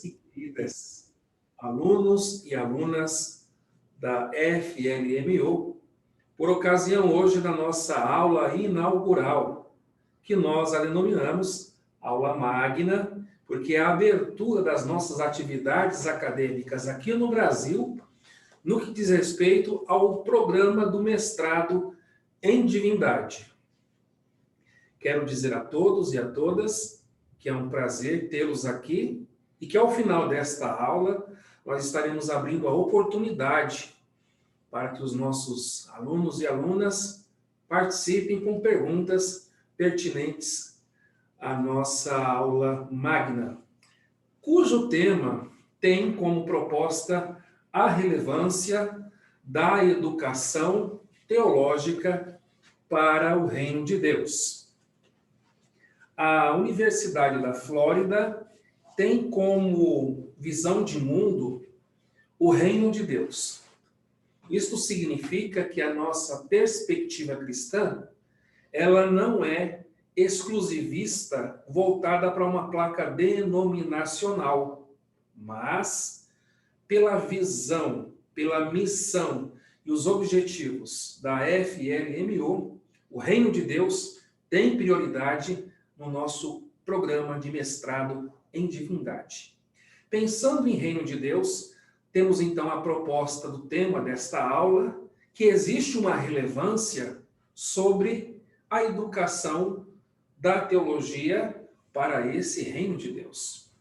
e queridas, alunos e alunas da FLMU, por ocasião hoje da nossa aula inaugural, que nós a denominamos Aula Magna, porque é a abertura das nossas atividades acadêmicas aqui no Brasil, no que diz respeito ao programa do mestrado em Divindade. Quero dizer a todos e a todas que é um prazer tê-los aqui e que ao final desta aula nós estaremos abrindo a oportunidade para que os nossos alunos e alunas participem com perguntas pertinentes à nossa aula magna, cujo tema tem como proposta a relevância da educação teológica para o reino de Deus. A Universidade da Flórida tem como visão de mundo o reino de Deus. Isto significa que a nossa perspectiva cristã, ela não é exclusivista, voltada para uma placa denominacional, mas pela visão, pela missão e os objetivos da FLMU, o reino de Deus tem prioridade no nosso programa de mestrado em Divindade. Pensando em reino de Deus, temos então a proposta do tema desta aula, que existe uma relevância sobre a educação da teologia para esse reino de Deus.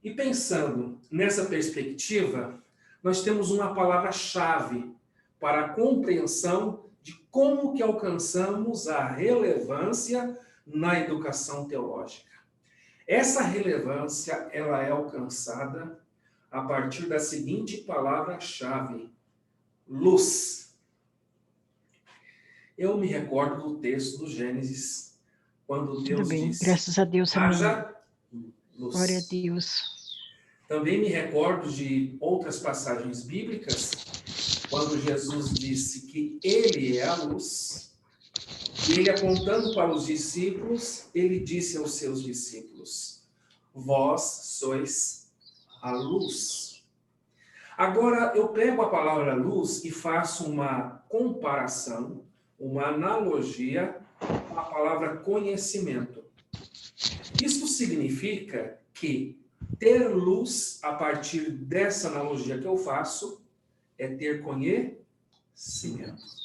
E pensando nessa perspectiva, nós temos uma palavra-chave para a compreensão de como que alcançamos a relevância na educação teológica. Essa relevância, ela é alcançada a partir da seguinte palavra-chave: luz. Eu me recordo do texto do Gênesis, quando Deus Tudo bem, disse, graças a Deus, haja luz. Glória a Deus. Também me recordo de outras passagens bíblicas, quando Jesus disse que Ele é a luz. E ele, apontando para os discípulos, ele disse aos seus discípulos: vós sois a luz. Agora, eu pego a palavra luz e faço uma comparação, uma analogia com a palavra conhecimento. Isso significa que ter luz, a partir dessa analogia que eu faço, é ter conhecimento.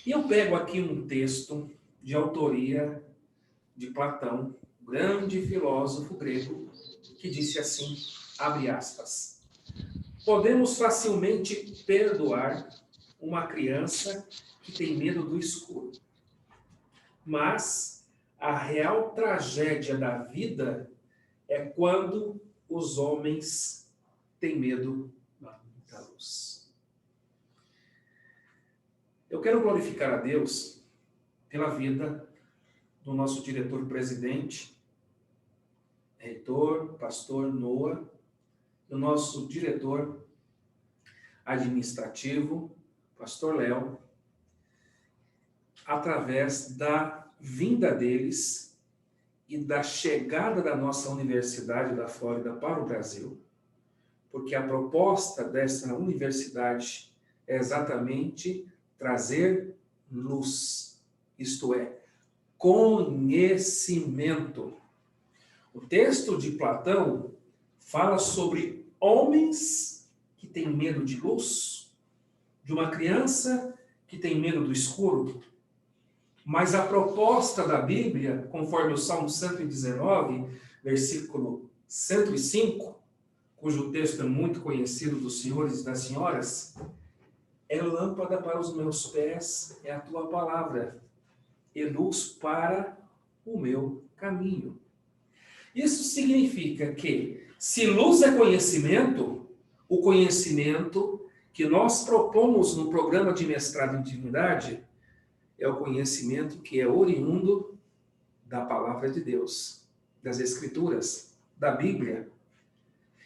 E eu pego aqui um texto de autoria de Platão, grande filósofo grego, que disse assim, abre aspas: podemos facilmente perdoar uma criança que tem medo do escuro, mas a real tragédia da vida é quando os homens têm medo da luz. Eu quero glorificar a Deus pela vida do nosso diretor-presidente, reitor, pastor Noah, do nosso diretor administrativo, pastor Léo, através da vinda deles e da chegada da nossa Universidade da Flórida para o Brasil, porque a proposta dessa universidade é exatamente trazer luz, isto é, conhecimento. O texto de Platão fala sobre homens que têm medo de luz, de uma criança que tem medo do escuro. Mas a proposta da Bíblia, conforme o Salmo 119, versículo 105, cujo texto é muito conhecido dos senhores e das senhoras, é lâmpada para os meus pés, é a tua palavra, e luz para o meu caminho. Isso significa que, se luz é conhecimento, o conhecimento que nós propomos no programa de mestrado em Divindade é o conhecimento que é oriundo da palavra de Deus, das Escrituras, da Bíblia.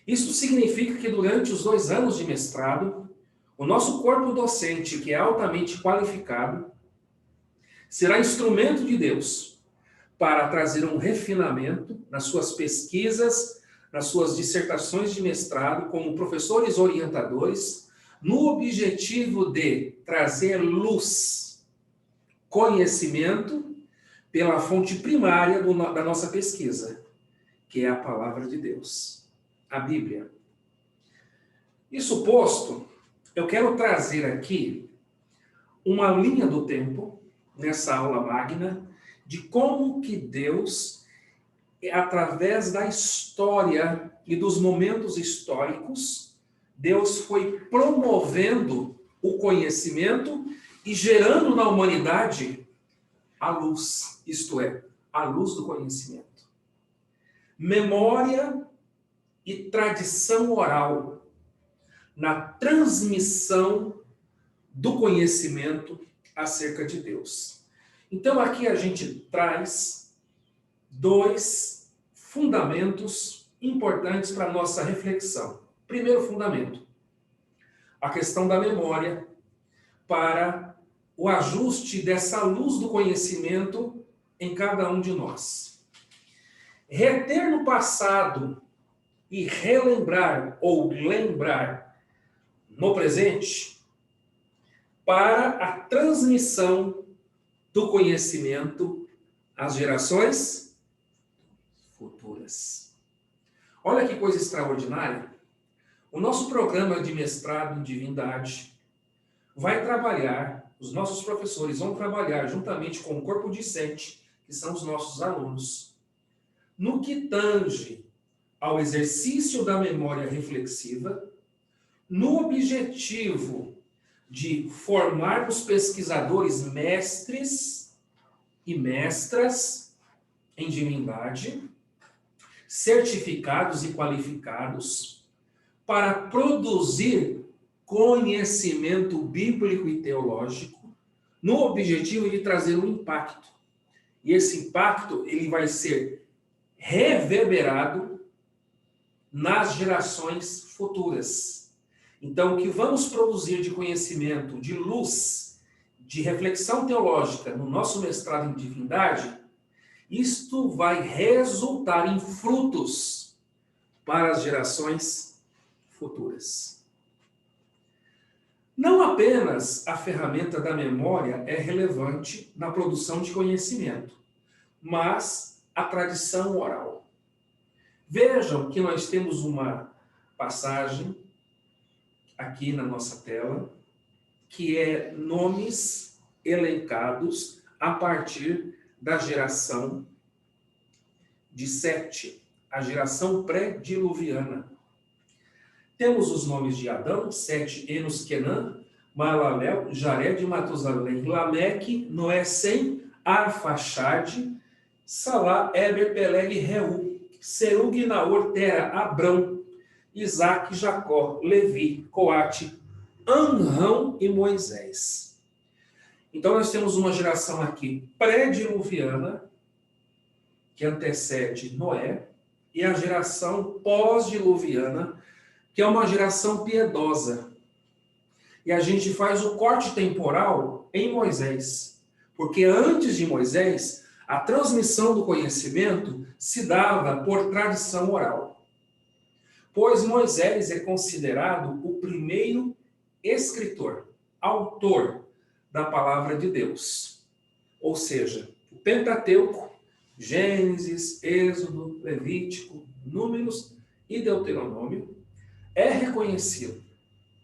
Isso significa que durante os 2 anos de mestrado, o nosso corpo docente, que é altamente qualificado, será instrumento de Deus para trazer um refinamento nas suas pesquisas, nas suas dissertações de mestrado como professores orientadores, no objetivo de trazer luz, conhecimento, pela fonte primária da nossa pesquisa, que é a palavra de Deus, a Bíblia. Isso posto, eu quero trazer aqui uma linha do tempo, nessa aula magna, de como que Deus, através da história e dos momentos históricos, Deus foi promovendo o conhecimento e gerando na humanidade a luz, isto é, a luz do conhecimento. Memória e tradição oral na transmissão do conhecimento acerca de Deus. Então aqui a gente traz dois fundamentos importantes para a nossa reflexão. Primeiro fundamento, a questão da memória para o ajuste dessa luz do conhecimento em cada um de nós. Reter no passado e relembrar ou lembrar no presente para a transmissão do conhecimento às gerações futuras. Olha que coisa extraordinária. O nosso programa de mestrado em divindade vai trabalhar, os nossos professores vão trabalhar juntamente com o corpo discente, que são os nossos alunos, no que tange ao exercício da memória reflexiva, no objetivo de formar os pesquisadores mestres e mestras em divindade, certificados e qualificados, para produzir conhecimento bíblico e teológico, no objetivo de trazer um impacto. E esse impacto ele vai ser reverberado nas gerações futuras. Então, o que vamos produzir de conhecimento, de luz, de reflexão teológica no nosso mestrado em divindade, isto vai resultar em frutos para as gerações futuras. Não apenas a ferramenta da memória é relevante na produção de conhecimento, mas a tradição oral. Vejam que nós temos uma passagem aqui na nossa tela, que é nomes elencados a partir da geração de Sete, a geração pré-diluviana. Temos os nomes de Adão, Sete, Enos, Quenã, Maalalel, Jared, Matusalém, Lameque, Noé, Sem, Arfaxade, Salá, Eber, Peleg, Reu, Serug, Naor, Tera, Abrão, Isaac, Jacó, Levi, Coate, Anrão e Moisés. Então nós temos uma geração aqui pré-diluviana, que antecede Noé, e a geração pós-diluviana, que é uma geração piedosa. E a gente faz o corte temporal em Moisés, porque antes de Moisés, a transmissão do conhecimento se dava por tradição oral. Pois Moisés é considerado o primeiro escritor, autor da palavra de Deus. Ou seja, o Pentateuco, Gênesis, Êxodo, Levítico, Números e Deuteronômio, é reconhecido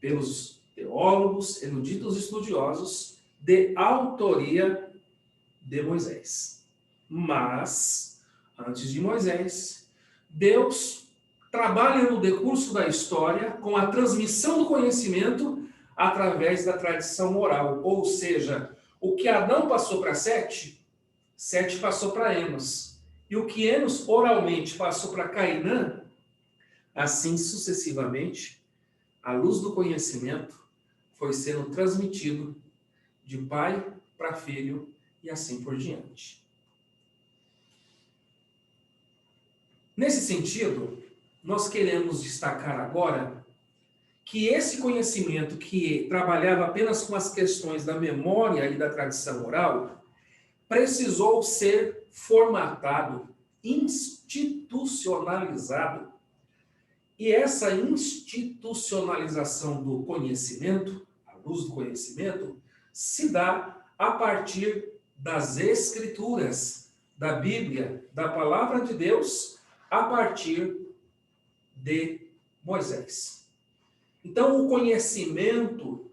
pelos teólogos, eruditos estudiosos, de autoria de Moisés. Mas, antes de Moisés, Deus trabalha no decurso da história com a transmissão do conhecimento através da tradição oral. Ou seja, o que Adão passou para Sete, Sete passou para Enos. E o que Enos oralmente passou para Cainã, assim sucessivamente, a luz do conhecimento foi sendo transmitido de pai para filho e assim por diante. Nesse sentido, nós queremos destacar agora que esse conhecimento que trabalhava apenas com as questões da memória e da tradição oral, precisou ser formatado, institucionalizado E essa institucionalização do conhecimento, a luz do conhecimento, se dá a partir das Escrituras, da Bíblia, da Palavra de Deus, a partir de Moisés. Então, o conhecimento,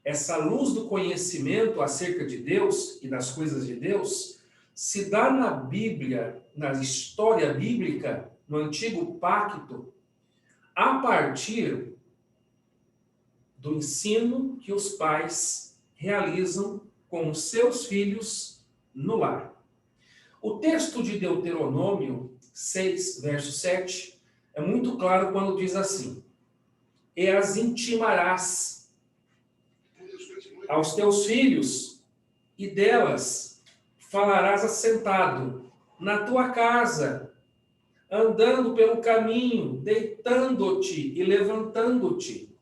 essa luz do conhecimento acerca de Deus e das coisas de Deus, se dá na Bíblia, na história bíblica, no Antigo Pacto, a partir do ensino que os pais realizam com os seus filhos no lar. O texto de Deuteronômio 6, verso 7, é muito claro quando diz assim: e as intimarás aos teus filhos, e delas falarás assentado na tua casa, andando pelo caminho, deitando-te e levantando-te.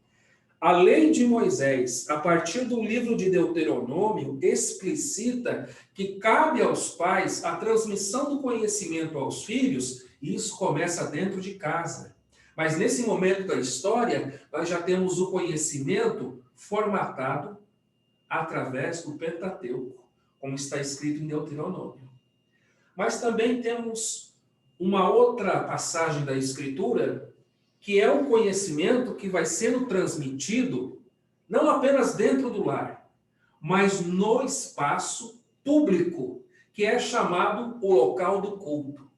A lei de Moisés, a partir do livro de Deuteronômio, explicita que cabe aos pais a transmissão do conhecimento aos filhos, e isso começa dentro de casa. Mas nesse momento da história, nós já temos o conhecimento formatado através do Pentateuco, como está escrito em Deuteronômio. Mas também temos uma outra passagem da Escritura, que é o conhecimento que vai sendo transmitido não apenas dentro do lar, mas no espaço público, que é chamado o local do culto.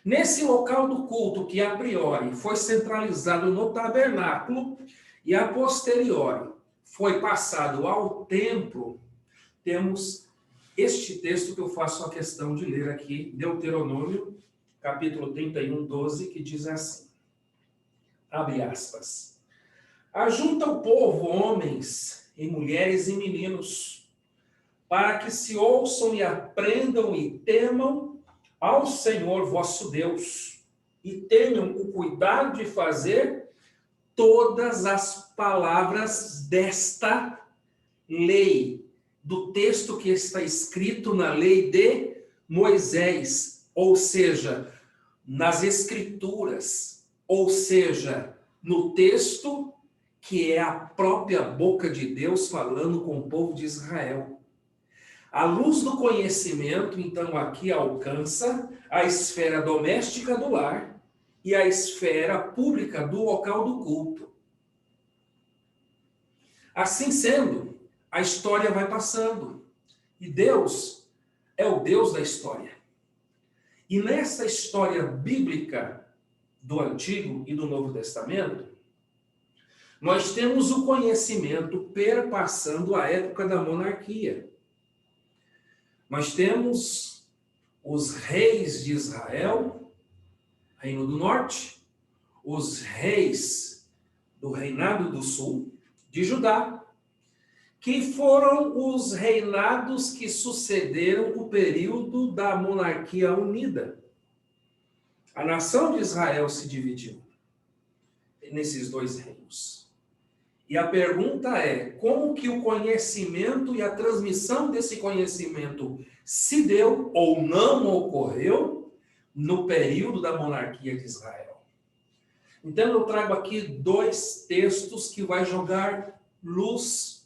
Nesse local do culto, que a priori foi centralizado no tabernáculo e a posteriori foi passado ao templo, temos este texto que eu faço a questão de ler aqui, Deuteronômio, capítulo 31, 12, que diz assim, abre aspas, ajunta o povo, homens e mulheres e meninos, para que se ouçam e aprendam e temam ao Senhor vosso Deus, e tenham o cuidado de fazer todas as palavras desta lei, do texto que está escrito na lei de Moisés, ou seja, nas Escrituras, ou seja, no texto que é a própria boca de Deus falando com o povo de Israel. A luz do conhecimento, então, aqui alcança a esfera doméstica do lar e a esfera pública do local do culto. Assim sendo, a história vai passando. E Deus é o Deus da história. E nessa história bíblica do Antigo e do Novo Testamento, nós temos o conhecimento perpassando a época da monarquia. Nós temos os reis de Israel, Reino do Norte, os reis do Reinado do Sul, de Judá, que foram os reinados que sucederam o período da monarquia unida. A nação de Israel se dividiu nesses dois reinos. E a pergunta é, como que o conhecimento e a transmissão desse conhecimento se deu ou não ocorreu no período da monarquia de Israel? Então eu trago aqui dois textos que vai jogar luz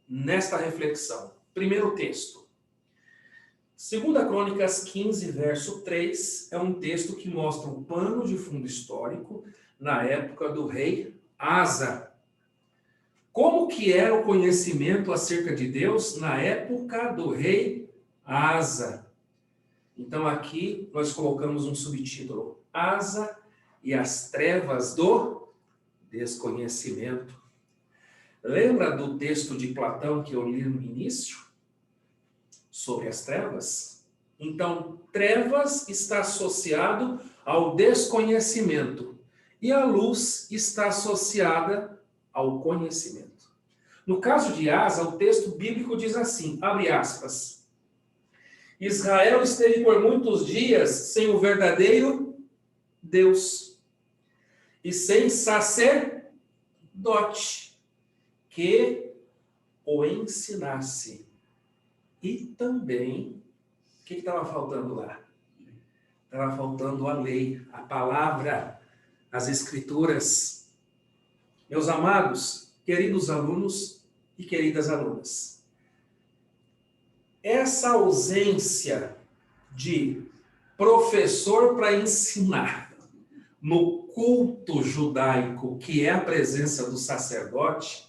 nesta reflexão. Primeiro texto. 2 Crônicas 15, verso 3, é um texto que mostra um pano de fundo histórico na época do rei Asa. Como que era o conhecimento acerca de Deus na época do rei Asa? Então aqui nós colocamos um subtítulo, Asa e as trevas do desconhecimento. Lembra do texto de Platão que eu li no início? Sobre as trevas? Então, trevas está associado ao desconhecimento e a luz está associada ao conhecimento. No caso de Asa, o texto bíblico diz assim, abre aspas, Israel esteve por muitos dias sem o verdadeiro Deus e sem sacerdote que o ensinasse. E também, o que estava faltando lá? Estava faltando a lei, a palavra. as Escrituras. Meus amados, queridos alunos e queridas alunas, essa ausência de professor para ensinar no culto judaico, que é a presença do sacerdote,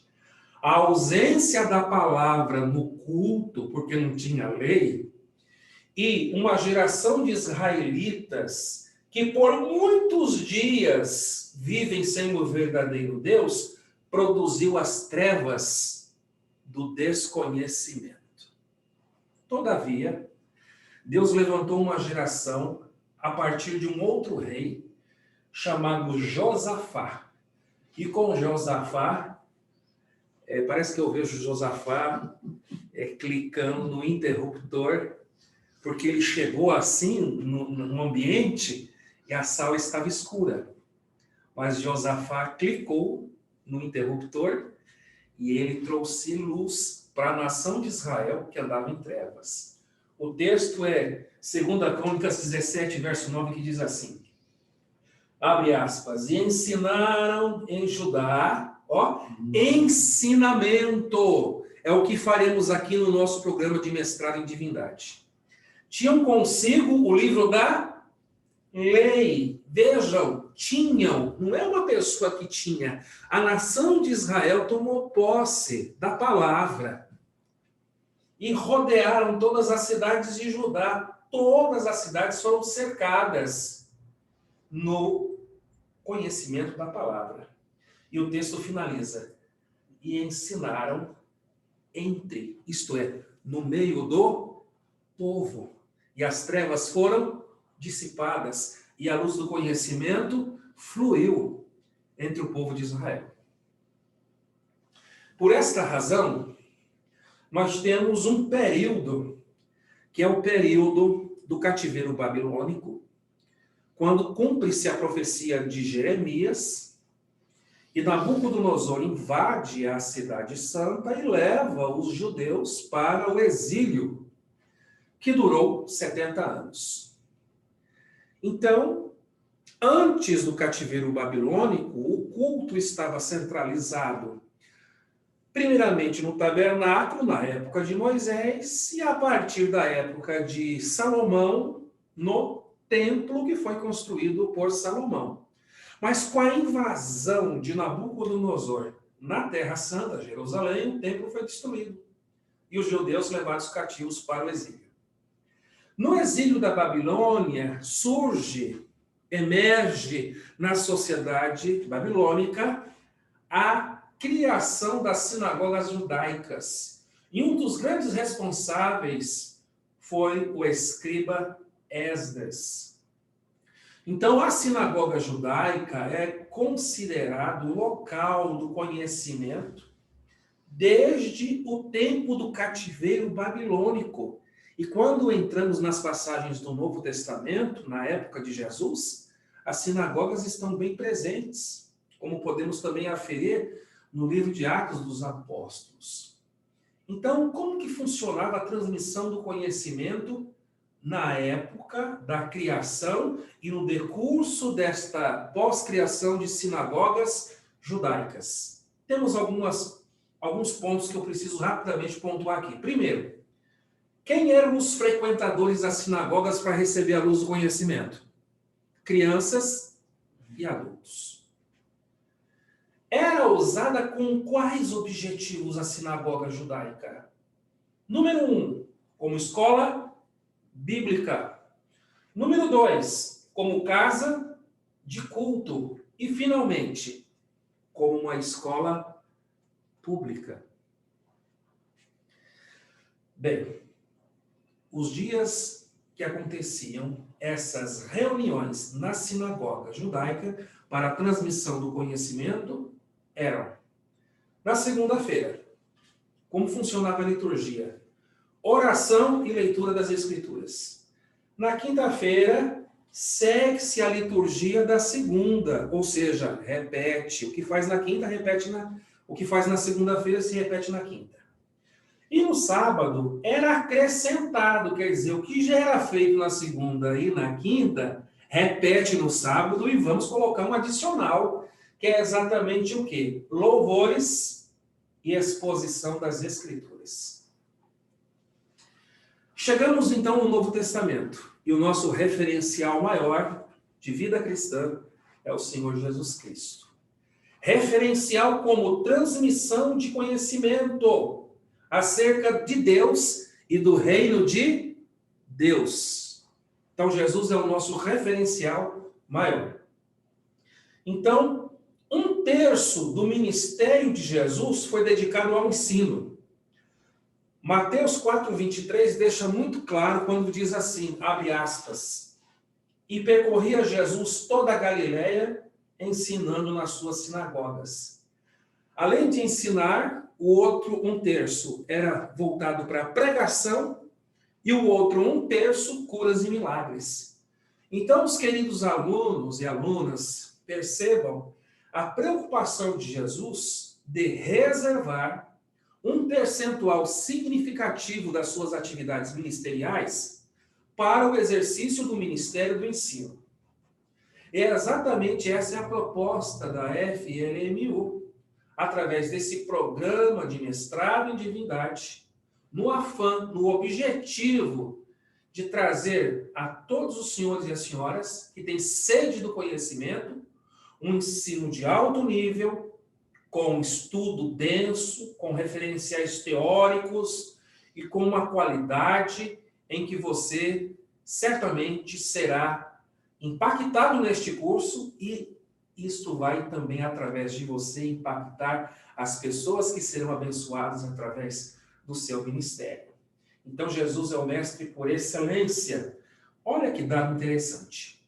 a ausência da palavra no culto, porque não tinha lei, e uma geração de israelitas que por muitos dias vivem sem o verdadeiro Deus, produziu as trevas do desconhecimento. Todavia, Deus levantou uma geração a partir de um outro rei, chamado Josafá. E com Josafá, parece que eu vejo Josafá clicando no interruptor, porque ele chegou assim, num ambiente, e a sala estava escura. Mas Josafá clicou no interruptor, e ele trouxe luz para a nação de Israel, que andava em trevas. O texto é 2 Crônicas 17, verso 9, que diz assim, abre aspas, e ensinaram em Judá, ensinamento, é o que faremos aqui no nosso programa de mestrado em divindade. Tinham consigo o livro da lei, vejam, tinham, não é uma pessoa que tinha, a nação de Israel tomou posse da palavra e rodearam todas as cidades de Judá, todas as cidades foram cercadas no conhecimento da palavra. E o texto finaliza, e ensinaram entre, isto é, no meio do povo, e as trevas foram dissipadas, e a luz do conhecimento fluiu entre o povo de Israel. Por esta razão, nós temos um período, que é o período do cativeiro babilônico, quando cumpre-se a profecia de Jeremias, e Nabucodonosor invade a cidade santa e leva os judeus para o exílio, que durou 70 anos. Então, antes do cativeiro babilônico, o culto estava centralizado, primeiramente no tabernáculo, na época de Moisés, e a partir da época de Salomão, no templo que foi construído por Salomão. Mas com a invasão de Nabucodonosor na Terra Santa, Jerusalém, o templo foi destruído. E os judeus levados cativos para o exílio. No exílio da Babilônia, emerge na sociedade babilônica a criação das sinagogas judaicas. E um dos grandes responsáveis foi o escriba Esdras. Então, a sinagoga judaica é considerado o local do conhecimento desde o tempo do cativeiro babilônico. E quando entramos nas passagens do Novo Testamento, na época de Jesus, as sinagogas estão bem presentes, como podemos também aferir no livro de Atos dos Apóstolos. Então, como que funcionava a transmissão do conhecimento na época da criação e no decurso desta pós-criação de sinagogas judaicas? Temos alguns pontos que eu preciso rapidamente pontuar aqui. Primeiro, quem eram os frequentadores das sinagogas para receber a luz do conhecimento? Crianças e adultos. Era usada com quais objetivos a sinagoga judaica? Número 1, como escola bíblica. Número 2, como casa de culto. E, finalmente, como uma escola pública. Bem, os dias que aconteciam essas reuniões na sinagoga judaica para a transmissão do conhecimento eram: na segunda-feira, como funcionava a liturgia? Oração e leitura das Escrituras. Na quinta-feira, segue-se a liturgia da segunda, ou seja, repete. O que faz na quinta, o que faz na segunda-feira se repete na quinta. E no sábado era acrescentado, quer dizer, o que já era feito na segunda e na quinta repete no sábado e vamos colocar um adicional, que é exatamente o quê? Louvores e exposição das Escrituras. Chegamos então no Novo Testamento, e o nosso referencial maior de vida cristã é o Senhor Jesus Cristo. Referencial como transmissão de conhecimento acerca de Deus e do reino de Deus. Então, Jesus é o nosso referencial maior. Então, 1/3 do ministério de Jesus foi dedicado ao ensino. Mateus 4:23 deixa muito claro quando diz assim, abre aspas, e percorria Jesus toda a Galileia, ensinando nas suas sinagogas. Além de ensinar, o outro 1/3 era voltado para a pregação e o outro 1/3 curas e milagres. Então, os queridos alunos e alunas percebam a preocupação de Jesus de reservar um percentual significativo das suas atividades ministeriais para o exercício do ministério do ensino. E exatamente essa é a proposta da FLMU, através desse programa de mestrado em divindade, no afã, no objetivo de trazer a todos os senhores e as senhoras que têm sede do conhecimento, um ensino de alto nível, com estudo denso, com referenciais teóricos e com uma qualidade em que você certamente será impactado neste curso e isto vai também, através de você, impactar as pessoas que serão abençoadas através do seu ministério. Então, Jesus é o mestre por excelência. Olha que dado interessante.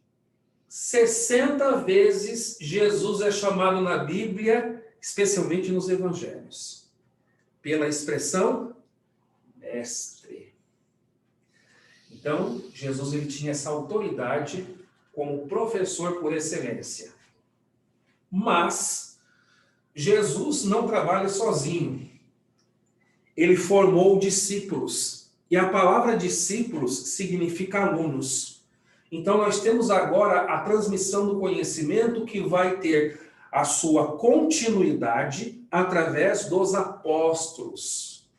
60 vezes Jesus é chamado na Bíblia, especialmente nos evangelhos, pela expressão mestre. Então, Jesus ele tinha essa autoridade como professor por excelência. Mas Jesus não trabalha sozinho. Ele formou discípulos. E a palavra discípulos significa alunos. Então, nós temos agora a transmissão do conhecimento que vai ter a sua continuidade através dos apóstolos.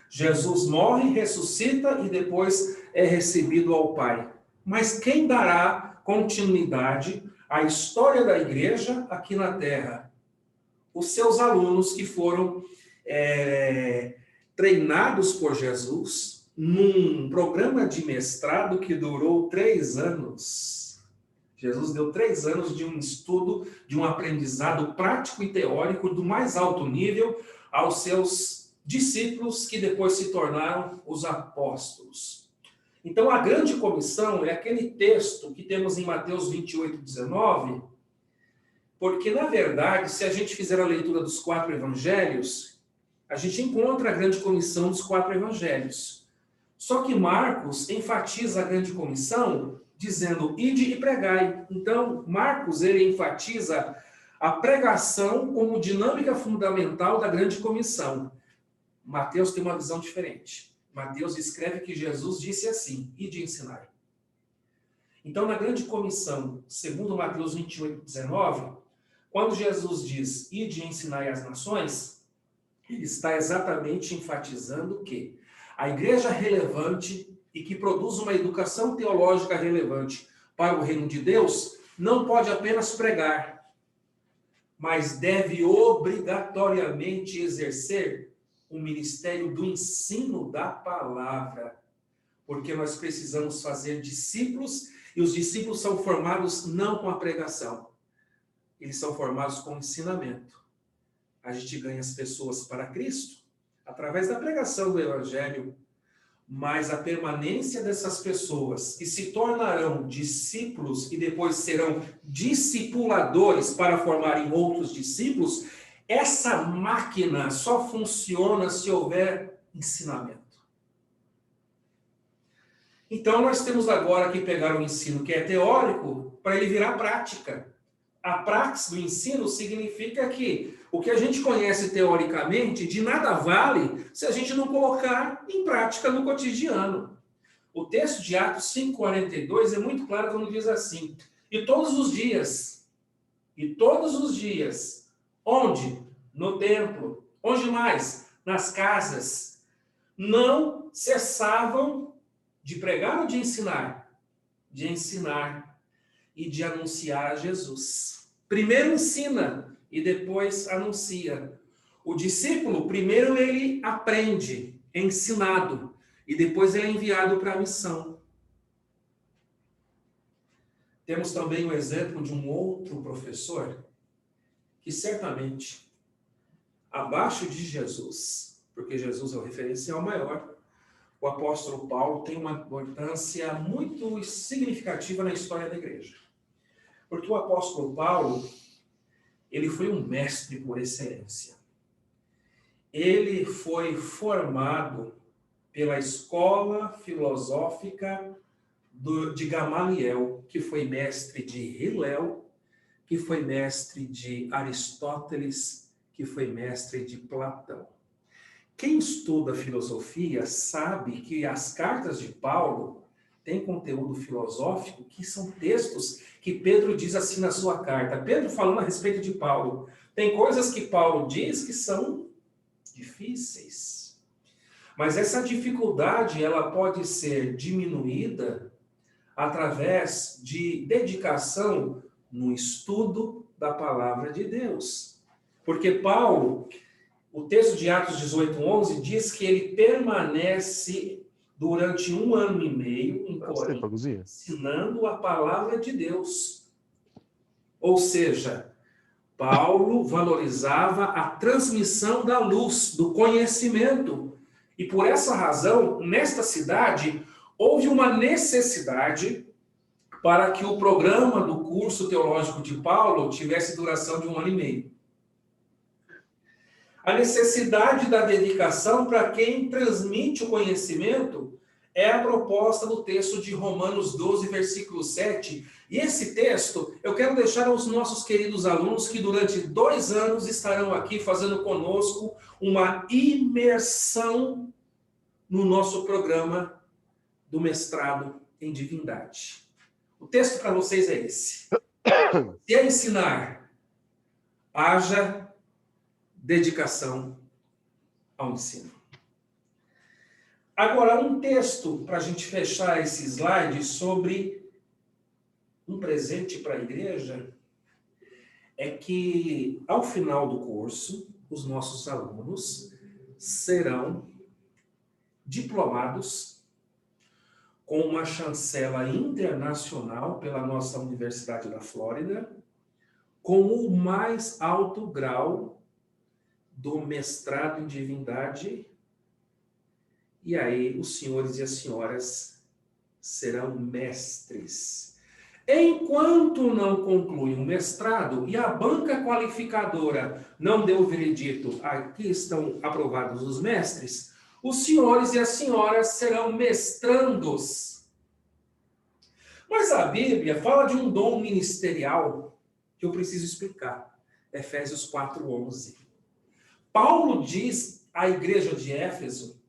Jesus morre, ressuscita e depois é recebido ao Pai. Mas quem dará continuidade à história da igreja aqui na Terra? Os seus alunos que foram treinados por Jesus num programa de mestrado que durou 3 anos. Jesus deu 3 anos de um estudo, de um aprendizado prático e teórico do mais alto nível aos seus discípulos que depois se tornaram os apóstolos. Então, a grande comissão é aquele texto que temos em Mateus 28:19, porque, na verdade, se a gente fizer a leitura dos 4 evangelhos, a gente encontra a grande comissão dos 4 evangelhos. Só que Marcos enfatiza a grande comissão dizendo, ide e pregai. Então, Marcos, ele enfatiza a pregação como dinâmica fundamental da grande comissão. Mateus tem uma visão diferente. Mateus escreve que Jesus disse assim, ide e ensinai. Então, na grande comissão, segundo Mateus 28:19, quando Jesus diz, ide e ensinai as nações, ele está exatamente enfatizando que a igreja relevante e que produz uma educação teológica relevante para o reino de Deus, não pode apenas pregar, mas deve obrigatoriamente exercer o ministério do ensino da palavra, porque nós precisamos fazer discípulos, e os discípulos são formados não com a pregação, eles são formados com o ensinamento. A gente ganha as pessoas para Cristo através da pregação do Evangelho, mas a permanência dessas pessoas que se tornarão discípulos e depois serão discipuladores para formarem outros discípulos, essa máquina só funciona se houver ensinamento. Então, nós temos agora que pegar o ensino que é teórico para ele virar prática. A praxis do ensino significa que o que a gente conhece teoricamente de nada vale se a gente não colocar em prática no cotidiano. O texto de Atos 5:42 é muito claro quando diz assim: e todos os dias, onde? No templo. Onde mais? Nas casas. Não cessavam de pregar ou de ensinar? De ensinar e de anunciar a Jesus. Primeiro ensina e depois anuncia. O discípulo, primeiro ele aprende, é ensinado, e depois ele é enviado para a missão. Temos também o exemplo de um outro professor que certamente, abaixo de Jesus, porque Jesus é o referencial maior, o apóstolo Paulo tem uma importância muito significativa na história da igreja. Porque o apóstolo Paulo, ele foi um mestre por excelência. Ele foi formado pela escola filosófica de Gamaliel, que foi mestre de Hilel, que foi mestre de Aristóteles, que foi mestre de Platão. Quem estuda filosofia sabe que as cartas de Paulo têm conteúdo filosófico, que são textos que Pedro diz assim na sua carta. Pedro falando a respeito de Paulo. Tem coisas que Paulo diz que são difíceis. Mas essa dificuldade, ela pode ser diminuída através de dedicação no estudo da palavra de Deus. Porque Paulo, o texto de Atos 18:11 diz que ele permanece durante 1 ano e meio em Corinto, ensinando a palavra de Deus. Ou seja, Paulo valorizava a transmissão da luz, do conhecimento. E por essa razão, nesta cidade, houve uma necessidade para que o programa do curso teológico de Paulo tivesse duração de 1 ano e meio. A necessidade da dedicação para quem transmite o conhecimento é a proposta do texto de Romanos 12, versículo 7. E esse texto eu quero deixar aos nossos queridos alunos que durante 2 anos estarão aqui fazendo conosco uma imersão no nosso programa do mestrado em divindade. O texto para vocês é esse. Se é ensinar, haja dedicação ao ensino. Agora, um texto para a gente fechar esse slide sobre um presente para a igreja é que, ao final do curso, os nossos alunos serão diplomados com uma chancela internacional pela nossa Universidade da Flórida, com o mais alto grau do mestrado em divindade. E aí, os senhores e as senhoras serão mestres. Enquanto não concluem o mestrado e a banca qualificadora não deu o veredito, aqui estão aprovados os mestres, os senhores e as senhoras serão mestrandos. Mas a Bíblia fala de um dom ministerial que eu preciso explicar. Efésios 4:11. Paulo diz à igreja de Éfeso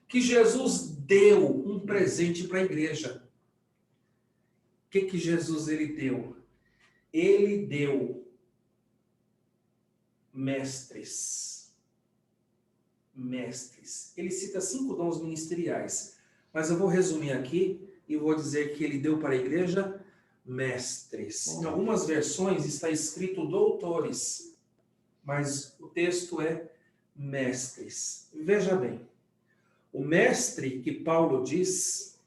que Jesus deu um presente para a igreja. O que Jesus ele deu? Ele deu mestres. Mestres. Ele cita 5 dons ministeriais, mas eu vou resumir aqui e vou dizer que ele deu para a igreja mestres. Em algumas versões está escrito doutores, mas o texto é mestres. Veja bem, o mestre que Paulo diz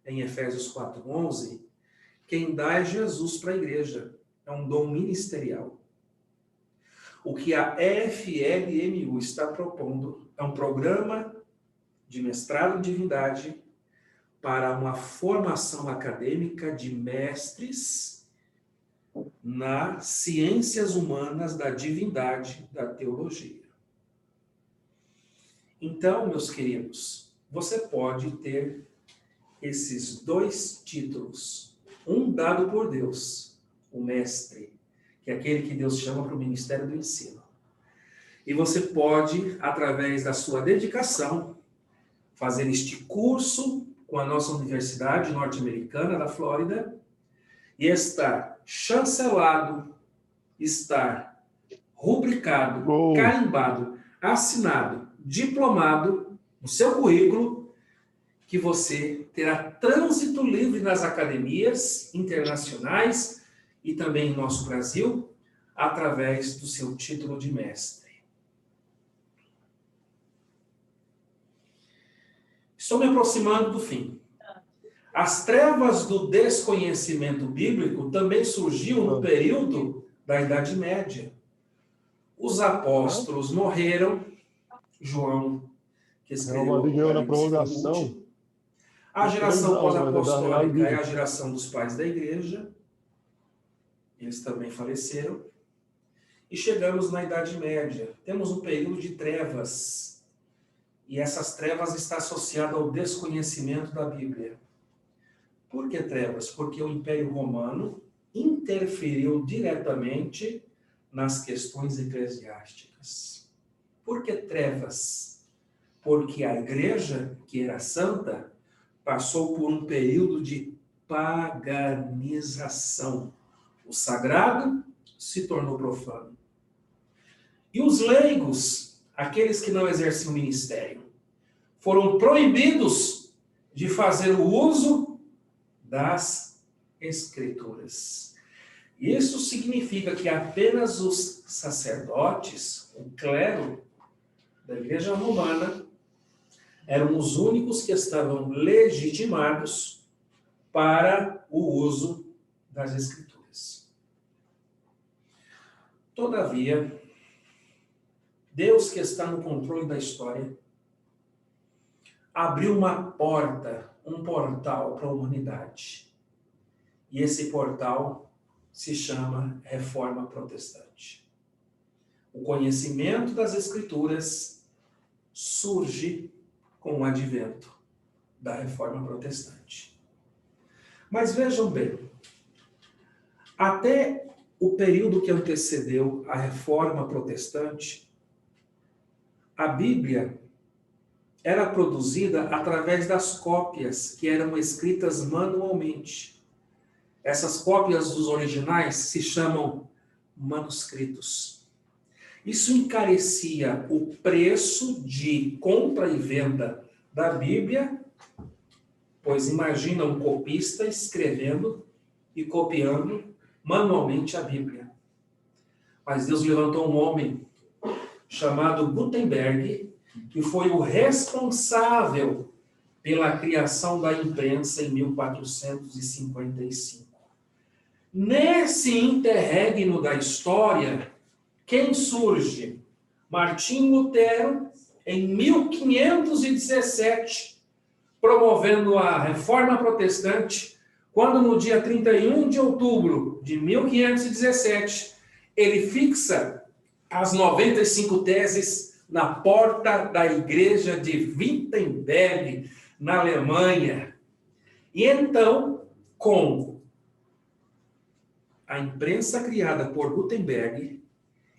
em Efésios 4:11, quem dá é Jesus para a igreja. É um dom ministerial. O que a FLMU está propondo é um programa de mestrado em divindade para uma formação acadêmica de mestres nas ciências humanas da divindade, da teologia. Então, meus queridos, você pode ter esses 2 títulos, um dado por Deus, o mestre, que é aquele que Deus chama para o ministério do ensino. E você pode, através da sua dedicação, fazer este curso com a nossa Universidade Norte-Americana da Flórida e estar chancelado, estar rubricado, carimbado, assinado, diplomado no seu currículo, que você terá trânsito livre nas academias internacionais e também em nosso Brasil, através do seu título de mestre. Estou me aproximando do fim. As trevas do desconhecimento bíblico também surgiu no período da Idade Média. Os apóstolos morreram, João, que escreveu na prorrogação. A geração pós-apostólica é a geração dos pais da igreja. Eles também faleceram. E chegamos na Idade Média. Temos um período de trevas. E essas trevas estão associadas ao desconhecimento da Bíblia. Por que trevas? Porque o Império Romano interferiu diretamente nas questões eclesiásticas. Por que trevas? Porque a igreja, que era santa, passou por um período de paganização. O sagrado se tornou profano. E os leigos, aqueles que não exerciam ministério, foram proibidos de fazer o uso das Escrituras. Isso significa que apenas os sacerdotes, o clero da Igreja Romana, eram os únicos que estavam legitimados para o uso das Escrituras. Todavia, Deus, que está no controle da história, abriu uma porta, um portal para a humanidade. E esse portal se chama Reforma Protestante. O conhecimento das Escrituras surge com o advento da Reforma Protestante. Mas vejam bem, até o período que antecedeu a Reforma Protestante, a Bíblia era produzida através das cópias que eram escritas manualmente. Essas cópias dos originais se chamam manuscritos. Isso encarecia o preço de compra e venda da Bíblia, pois imagina um copista escrevendo e copiando manualmente a Bíblia. Mas Deus levantou um homem chamado Gutenberg, que foi o responsável pela criação da imprensa em 1455. Nesse interregno da história, quem surge? Martinho Lutero, em 1517, promovendo a Reforma Protestante, quando no dia 31 de outubro de 1517, ele fixa as 95 teses na porta da igreja de Wittenberg, na Alemanha. E então, com a imprensa criada por Gutenberg,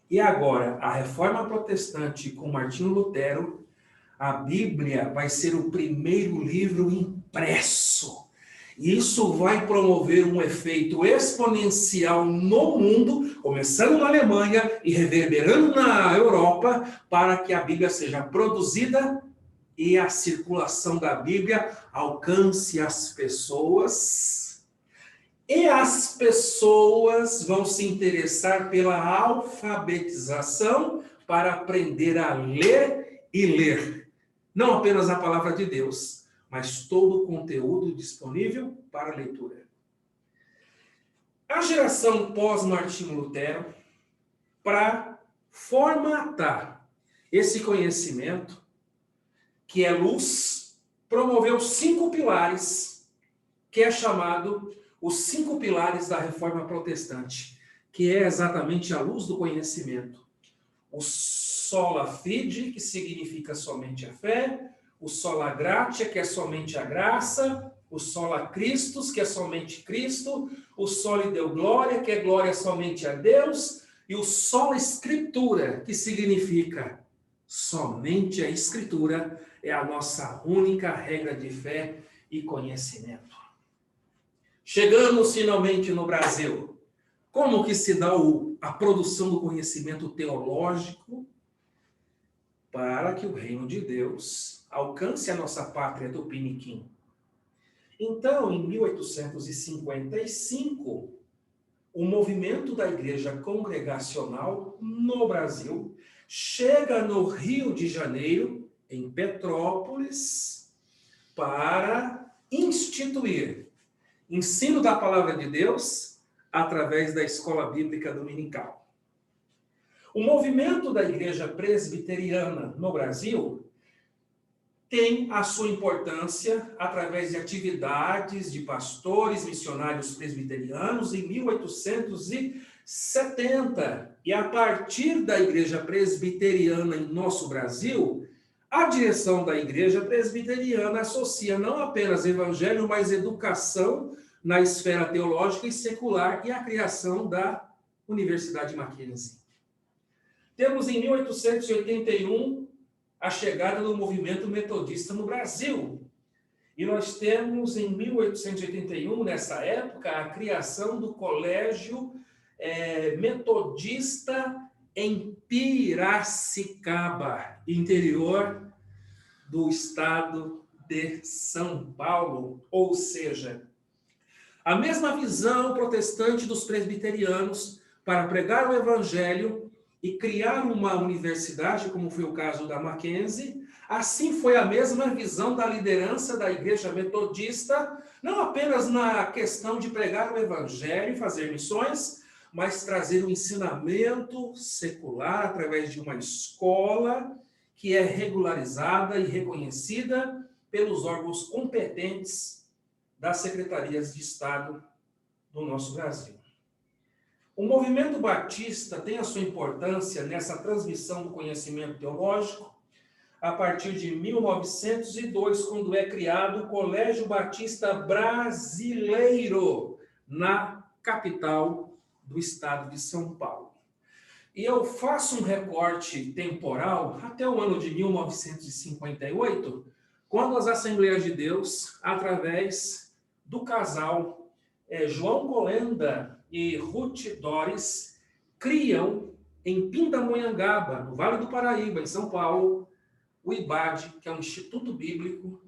e agora a Reforma Protestante com Martinho Lutero, a Bíblia vai ser o primeiro livro impresso. Isso vai promover um efeito exponencial no mundo, começando na Alemanha e reverberando na Europa, para que a Bíblia seja produzida e a circulação da Bíblia alcance as pessoas. E as pessoas vão se interessar pela alfabetização para aprender a ler e ler. Não apenas a palavra de Deus, mas todo o conteúdo disponível para leitura. A geração pós-Martinho Lutero, para formatar esse conhecimento, que é luz, promoveu 5 pilares, que é chamado os 5 pilares da Reforma Protestante, que é exatamente a luz do conhecimento. O sola fide, que significa somente a fé, o sola gratia, que é somente a graça, o sola Christus, que é somente Cristo, o soli deo gloria, que é glória somente a Deus, e o sola Escritura, que significa somente a Escritura, é a nossa única regra de fé e conhecimento. Chegamos finalmente no Brasil. Como que se dá a produção do conhecimento teológico para que o reino de Deus alcance a nossa pátria tupiniquim? Então, em 1855, o movimento da Igreja Congregacional no Brasil chega no Rio de Janeiro, em Petrópolis, para instituir ensino da palavra de Deus através da escola bíblica dominical. O movimento da Igreja Presbiteriana no Brasil tem a sua importância através de atividades de pastores missionários presbiterianos em 1870. E a partir da Igreja Presbiteriana em nosso Brasil, a direção da Igreja Presbiteriana associa não apenas evangelho, mas educação na esfera teológica e secular e a criação da Universidade Mackenzie. Temos em 1881 a chegada do movimento metodista no Brasil. E nós temos em 1881, nessa época, a criação do Colégio Metodista em Piracicaba, interior do estado de São Paulo. Ou seja, a mesma visão protestante dos presbiterianos para pregar o evangelho e criar uma universidade, como foi o caso da Mackenzie, assim foi a mesma visão da liderança da Igreja Metodista, não apenas na questão de pregar o evangelho e fazer missões, mas trazer um ensinamento secular através de uma escola que é regularizada e reconhecida pelos órgãos competentes das secretarias de Estado do nosso Brasil. O movimento batista tem a sua importância nessa transmissão do conhecimento teológico a partir de 1902, quando é criado o Colégio Batista Brasileiro, na capital do estado de São Paulo. E eu faço um recorte temporal até o ano de 1958, quando as Assembleias de Deus, através do casal João Colenda e Ruth Doris, criam em Pindamonhangaba, no Vale do Paraíba, em São Paulo, o IBAD, que é o Instituto Bíblico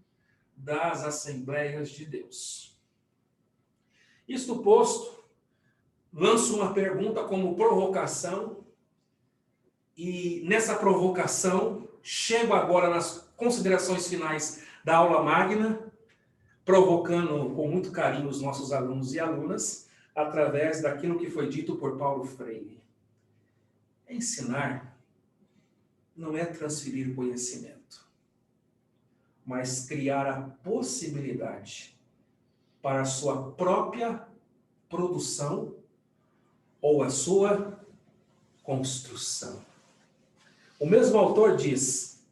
das Assembleias de Deus. Isto posto, lanço uma pergunta como provocação, e nessa provocação, chego agora nas considerações finais da aula magna, provocando com muito carinho os nossos alunos e alunas, através daquilo que foi dito por Paulo Freire. Ensinar não é transferir conhecimento, mas criar a possibilidade para a sua própria produção ou a sua construção. O mesmo autor diz: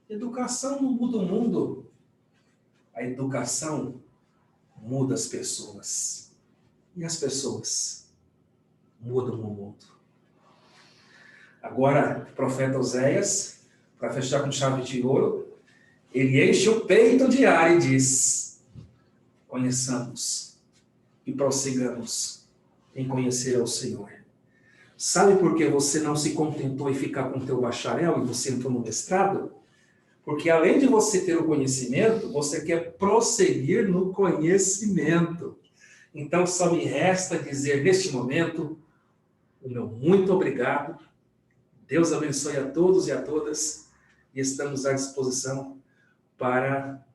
educação não muda o mundo, a educação muda as pessoas. E as pessoas mudam o mundo. Agora, o profeta Oséias, para fechar com chave de ouro, ele enche o peito de ar e diz: conheçamos e prossigamos em conhecer ao Senhor. Sabe por que você não se contentou em ficar com o teu bacharel e você entrou no mestrado? Porque além de você ter o conhecimento, você quer prosseguir no conhecimento. Então, só me resta dizer neste momento o meu muito obrigado. Deus abençoe a todos e a todas. E estamos à disposição para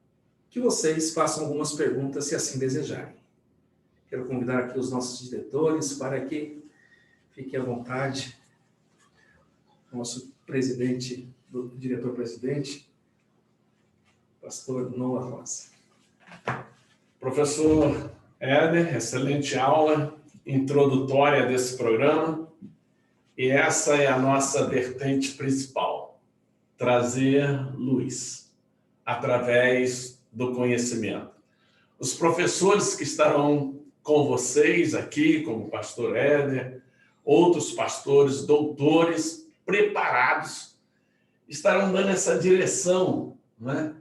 que vocês façam algumas perguntas, se assim desejarem. Quero convidar aqui os nossos diretores para que fiquem à vontade. Nosso presidente, diretor-presidente, pastor Noah Rosa. Professor Éder, excelente aula introdutória desse programa. E essa é a nossa vertente principal: trazer luz através do conhecimento. Os professores que estarão com vocês aqui, como o pastor Éder, outros pastores, doutores, preparados, estarão dando essa direção, né?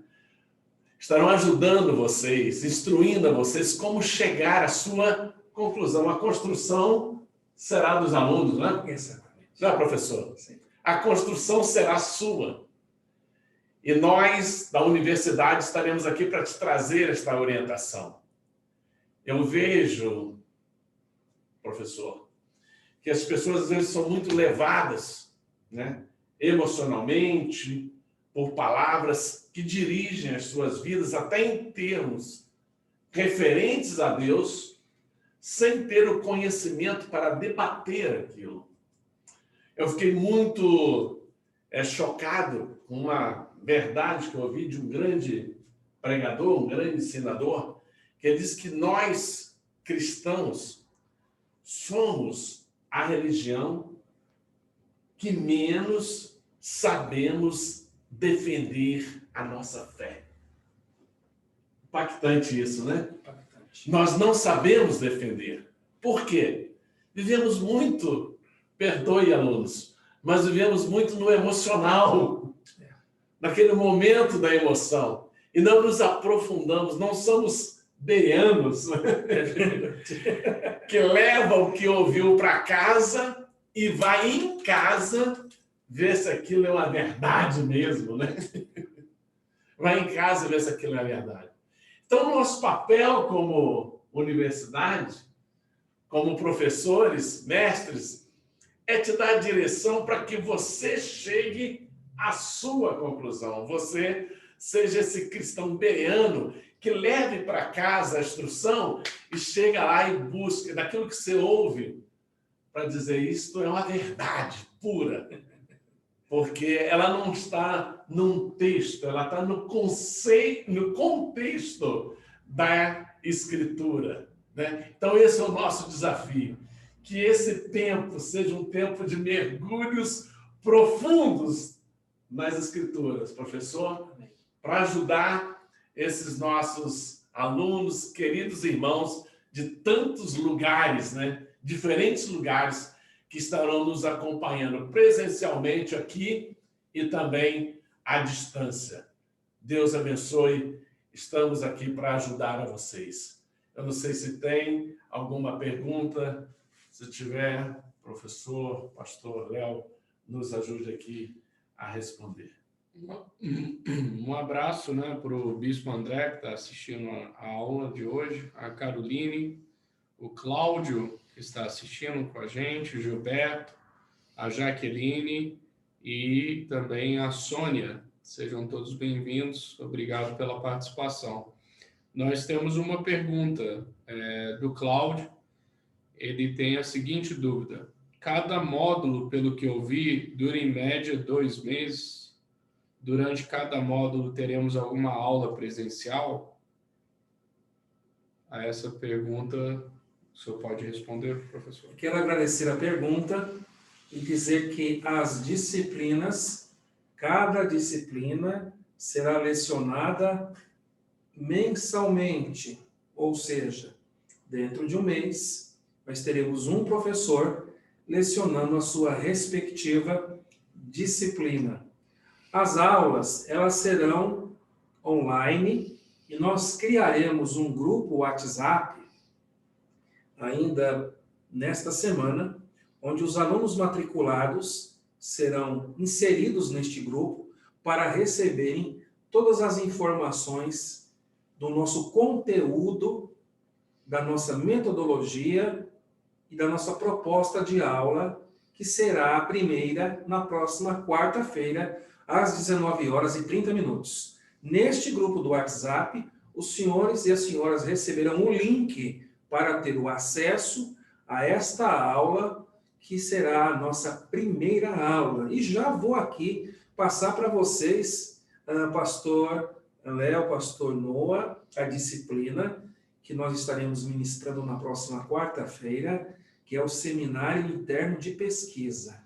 estarão ajudando vocês, instruindo a vocês como chegar à sua conclusão. A construção será dos alunos, né? Exatamente. Não é, professor? Sim. A construção será sua. E nós, da universidade, estaremos aqui para te trazer esta orientação. Eu vejo, professor, que as pessoas às vezes são muito levadas, né, emocionalmente, por palavras que dirigem as suas vidas, até em termos referentes a Deus, sem ter o conhecimento para debater aquilo. Eu fiquei muito chocado com uma verdade que eu ouvi de um grande pregador, um grande ensinador, que ele disse que nós, cristãos, somos a religião que menos sabemos defender a nossa fé. Impactante isso, né? Impactante. Nós não sabemos defender. Por quê? Vivemos muito, perdoe alunos, mas vivemos muito no emocional, naquele momento da emoção, e não nos aprofundamos, não somos bereanos, que levam o que ouviu para casa e vai em casa ver se aquilo é uma verdade mesmo, né? Vai em casa ver se aquilo é verdade. Então, nosso papel como universidade, como professores, mestres, é te dar direção para que você chegue à sua conclusão. Você seja esse cristão bereano que leve para casa a instrução e chega lá e busca daquilo que você ouve para dizer isto é uma verdade pura. Porque ela não está num texto, ela está no conceito, no contexto da Escritura, né? Então, esse é o nosso desafio. Que esse tempo seja um tempo de mergulhos profundos nas Escrituras, professor, para ajudar esses nossos alunos, queridos irmãos, de tantos lugares, né? Diferentes lugares, que estarão nos acompanhando presencialmente aqui e também à distância. Deus abençoe, estamos aqui para ajudar a vocês. Eu não sei se tem alguma pergunta, se tiver, professor, pastor Léo, nos ajude aqui a responder. Um abraço, né, para o Bispo André, que está assistindo a aula de hoje, a Caroline, o Cláudio, que está assistindo com a gente, o Gilberto, a Jaqueline e também a Sônia. Sejam todos bem-vindos, obrigado pela participação. Nós temos uma pergunta do Cláudio, ele tem a seguinte dúvida: cada módulo, pelo que eu vi, dura em média 2 meses. Durante cada módulo teremos alguma aula presencial? A essa pergunta, o senhor pode responder, professor? Quero agradecer a pergunta e dizer que as disciplinas, cada disciplina será lecionada mensalmente, ou seja, dentro de um mês, nós teremos um professor lecionando a sua respectiva disciplina. As aulas, elas serão online e nós criaremos um grupo WhatsApp ainda nesta semana, onde os alunos matriculados serão inseridos neste grupo para receberem todas as informações do nosso conteúdo, da nossa metodologia e da nossa proposta de aula, que será a primeira na próxima quarta-feira, às 19h30. Neste grupo do WhatsApp, os senhores e as senhoras receberão o link para ter o acesso a esta aula, que será a nossa primeira aula. E já vou aqui passar para vocês, pastor Léo, pastor Noah, a disciplina que nós estaremos ministrando na próxima quarta-feira, que é o Seminário Interno de Pesquisa.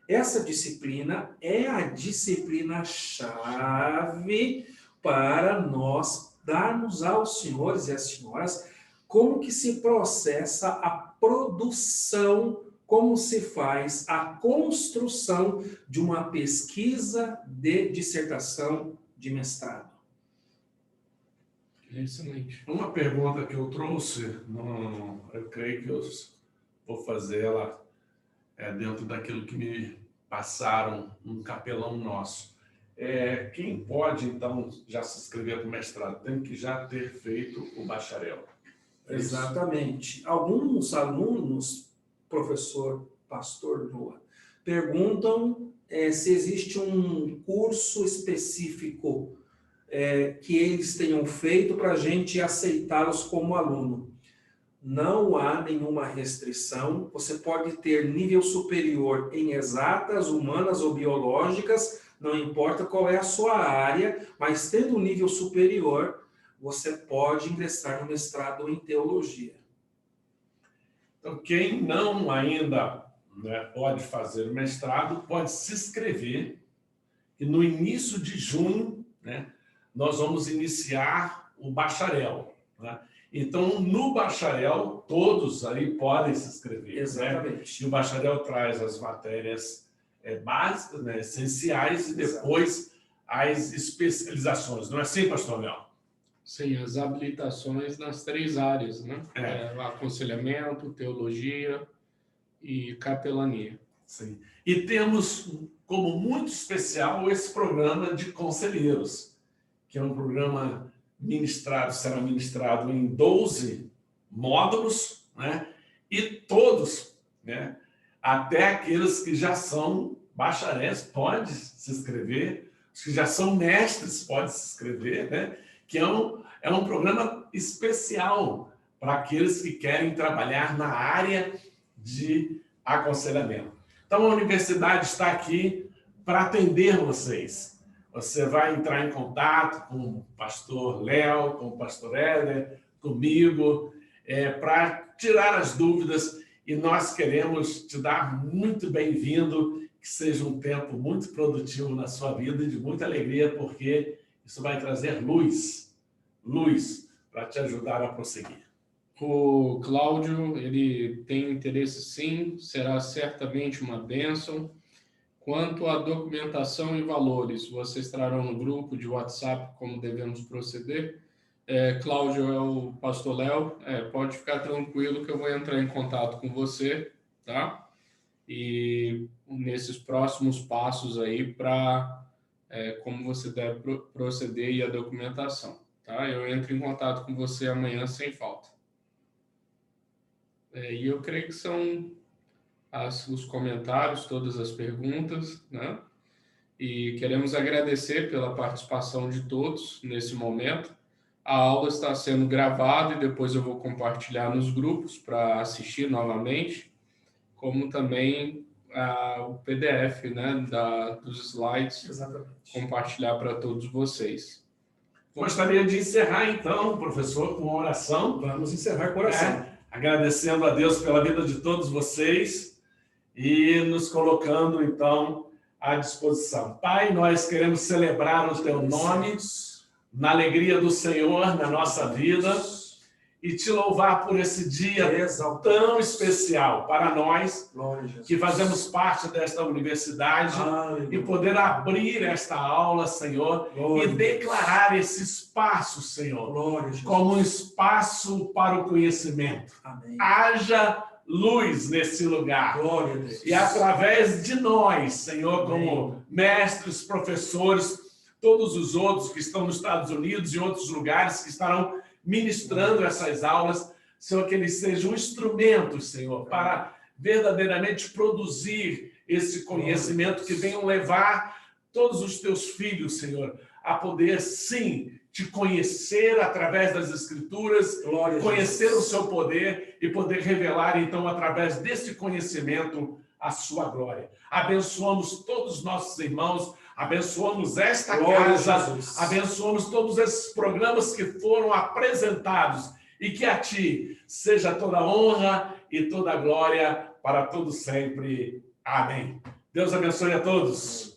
Essa disciplina é a disciplina-chave para nós darmos aos senhores e às senhoras como que se processa a produção, como se faz a construção de uma pesquisa de dissertação de mestrado. Excelente. Uma pergunta que eu trouxe, eu creio que eu vou fazer ela dentro daquilo que me passaram um capelão nosso. Quem pode, então, já se inscrever para o mestrado tem que já ter feito o bacharel. Exatamente. Alguns alunos, professor, pastor Noah, perguntam se existe um curso específico que eles tenham feito para a gente aceitá-los como aluno. Não há nenhuma restrição. Você pode ter nível superior em exatas, humanas ou biológicas, não importa qual é a sua área, mas tendo um nível superior, você pode ingressar no mestrado em teologia. Então, quem não ainda pode fazer o mestrado, pode se inscrever, e no início de junho, nós vamos iniciar o bacharel. Então, no bacharel, todos aí podem se inscrever. Exatamente. E o bacharel traz as matérias básicas, essenciais, e depois as especializações. Não é assim, pastor Léo? Sim, as habilitações nas 3 áreas, né? Aconselhamento, teologia e capelania. Sim. E temos como muito especial esse programa de conselheiros, que é um programa será ministrado em 12 módulos, e todos, até aqueles que já são bacharéis podem se inscrever, os que já são mestres podem se inscrever, que é um programa especial para aqueles que querem trabalhar na área de aconselhamento. Então, a universidade está aqui para atender vocês. Você vai entrar em contato com o pastor Léo, com o pastor Éder, comigo, para tirar as dúvidas, e nós queremos te dar muito bem-vindo, que seja um tempo muito produtivo na sua vida e de muita alegria, porque isso vai trazer luz para te ajudar a prosseguir. O Cláudio, ele tem interesse sim, será certamente uma bênção. Quanto à documentação e valores, vocês trarão no grupo de WhatsApp como devemos proceder. Cláudio é o pastor Léo, pode ficar tranquilo que eu vou entrar em contato com você, tá? E nesses próximos passos aí para como você deve proceder e a documentação, tá? Eu entro em contato com você amanhã sem falta. E eu creio que são os comentários, todas as perguntas, né? E queremos agradecer pela participação de todos nesse momento. A aula está sendo gravada e depois eu vou compartilhar nos grupos para assistir novamente, como também o PDF, dos slides. Exatamente. Compartilhar para todos vocês. Gostaria de encerrar, então, professor, com uma oração. Vamos encerrar com oração. Agradecendo a Deus pela vida de todos vocês e nos colocando, então, à disposição. Pai, nós queremos celebrar o Teu nome na alegria do Senhor na nossa vida e te louvar por esse dia tão especial para nós que fazemos parte desta universidade e poder abrir esta aula, Senhor, e declarar esse espaço, Senhor, como um espaço para o conhecimento. Amém. Haja luz nesse lugar. E através de nós, Senhor, como mestres, professores, todos os outros que estão nos Estados Unidos e outros lugares que estarão ministrando essas aulas, Senhor, que eles sejam instrumentos, Senhor, para verdadeiramente produzir esse conhecimento, que venham levar todos os teus filhos, Senhor, a poder, sim, te conhecer através das Escrituras, conhecer o seu poder e poder revelar, então, através desse conhecimento, a sua glória. Abençoamos todos os nossos irmãos, abençoamos esta casa, abençoamos todos esses programas que foram apresentados e que a Ti seja toda honra e toda glória para todo sempre. Amém. Deus abençoe a todos.